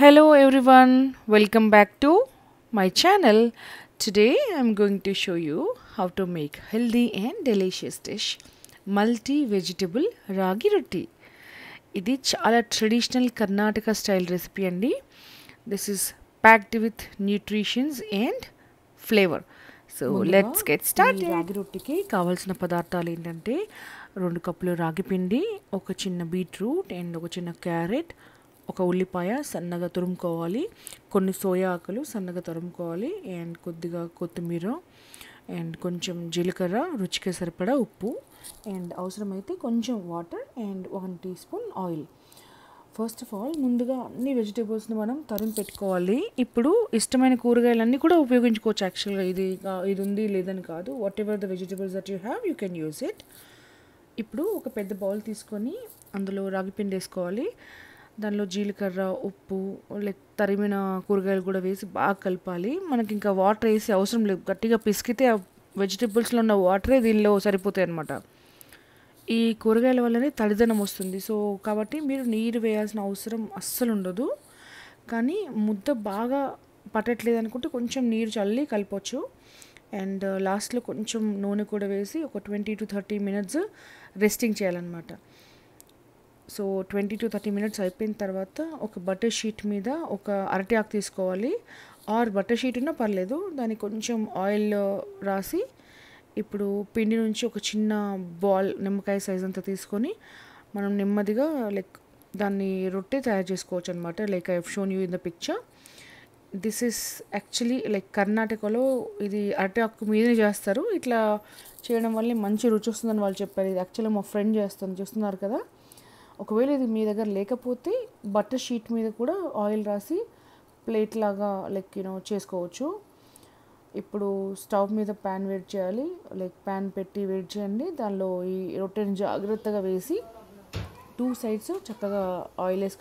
Hello everyone, welcome back to my channel. Today I'm going to show you how to make healthy and delicious dish multi-vegetable ragi roti. ఇది చాలా traditional Karnataka style recipe అండి. This is packed with nutritions and flavour. So let's get start. రాగి రొట్టికి కావాల్సిన పదార్థాలు ఏంటంటే 2 కప్పులు రాగి పిండి, ఒక చిన్న బీట్రూట్ అండ్ ఒక చిన్న క్యారెట్, ఒక ఉల్లిపాయ సన్నగా తురుముకోవాలి, కొన్ని సోయా ఆకులు సన్నగా తురుముకోవాలి అండ్ కొద్దిగా కొత్తిమీర అండ్ కొంచెం జీలకర్ర, రుచికి సరిపడా ఉప్పు అండ్ అవసరమైతే కొంచెం water and 1 teaspoon oil. First of all ముందుగా అన్ని వెజిటేబుల్స్ని మనం తరిమి పెట్టుకోవాలి. ఇప్పుడు ఇష్టమైన కూరగాయలన్నీ కూడా ఉపయోగించుకోవచ్చు. యాక్చువల్గా ఇది ఉంది లేదని కాదు. What ever the vegetables that you have you can use it. ఇప్పుడు ఒక పెద్ద బౌల్ తీసుకొని అందులో రాగి పిండి వేసుకోవాలి. దానిలో జీలకర్ర, ఉప్పు, లైక్ తరిమిన కూరగాయలు కూడా వేసి బాగా కలపాలి. మనకి ఇంకా వాటర్ వేసి అవసరం లేదు. గట్టిగా పిసికితే ఆ వెజిటేబుల్స్లో ఉన్న వాటరే దీనిలో సరిపోతాయి అన్నమాట. ఈ కూరగాయల వల్లనే తడిదనం వస్తుంది. సో కాబట్టి మీరు నీరు వేయాల్సిన అవసరం అస్సలు ఉండదు. కానీ ముద్ద బాగా పట్టట్లేదు అనుకుంటే కొంచెం నీరు చల్లి కలపవచ్చు. అండ్ లాస్ట్లో కొంచెం నూనె కూడా వేసి ఒక 20 to 30 minutes రెస్టింగ్ చేయాలన్నమాట. సో 20 to 30 minutes అయిపోయిన తర్వాత ఒక బటర్ షీట్ మీద ఒక అరటి ఆకు తీసుకోవాలి. ఆర్ బటర్ షీట్ ఉన్నా పర్లేదు. దానికి కొంచెం ఆయిల్ రాసి ఇప్పుడు పిండి నుంచి ఒక చిన్న బాల్ నిమ్మకాయ సైజ్ అంతా తీసుకొని మనం నెమ్మదిగా లైక్ దాన్ని రొట్టె తయారు చేసుకోవచ్చు అనమాట. Like I have shown you in the picture. This is actually like కర్ణాటకలో ఇది అరటి ఆకు మీదనే చేస్తారు. ఇట్లా చేయడం వల్ల మంచి రుచి వస్తుందని వాళ్ళు చెప్పారు. ఇది యాక్చువల్లీ మా ఫ్రెండ్ చేస్తుంది, చూస్తున్నారు కదా. ఒకవేళ ఇది మీ దగ్గర లేకపోతే బటర్ షీట్ మీద కూడా ఆయిల్ రాసి ప్లేట్ లాగా లైక్ చేసుకోవచ్చు. ఇప్పుడు స్టవ్ మీద ప్యాన్ వేడి చేయాలి. లైక్ ప్యాన్ పెట్టి వేడి చేయండి. దానిలో ఈ రొట్టెని జాగ్రత్తగా వేసి 2 sides చక్కగా ఆయిల్ వేసి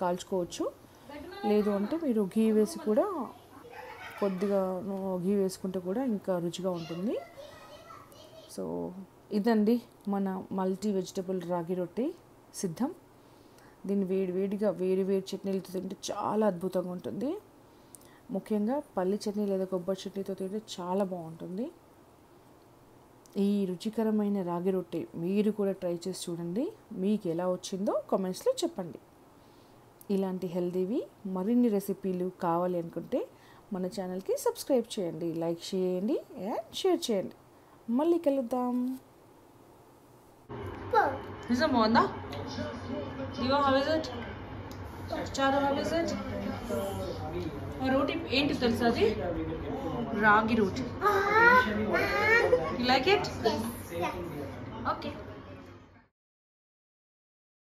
కాల్చుకోవచ్చు. లేదు అంటే మీరు ఘీ వేసి కూడా కొద్దిగా ఘీ వేసుకుంటే కూడా ఇంకా రుచిగా ఉంటుంది. సో ఇదండి మన మల్టీ వెజిటబుల్ రాగి రొట్టె సిద్ధం. దీన్ని వేడివేడిగా వేడి చట్నీలతో తింటే చాలా అద్భుతంగా ఉంటుంది. ముఖ్యంగా పల్లి చట్నీ లేదా కొబ్బరి చట్నీతో తింటే చాలా బాగుంటుంది. ఈ రుచికరమైన రాగి రొట్టె మీరు కూడా ట్రై చేసి చూడండి. మీకు ఎలా వచ్చిందో కామెంట్స్లో చెప్పండి. ఇలాంటి హెల్దీవి మరిన్ని రెసిపీలు కావాలి అనుకుంటే మన ఛానల్కి సబ్స్క్రైబ్ చేయండి, లైక్ చేయండి అండ్ షేర్ చేయండి. మళ్ళీ కలుద్దాం. నిజం బాగుందా? Diva how is it? Charu how is it? Roti ఏంటి తెలుసా? అది ragi roti. You like it? Okay.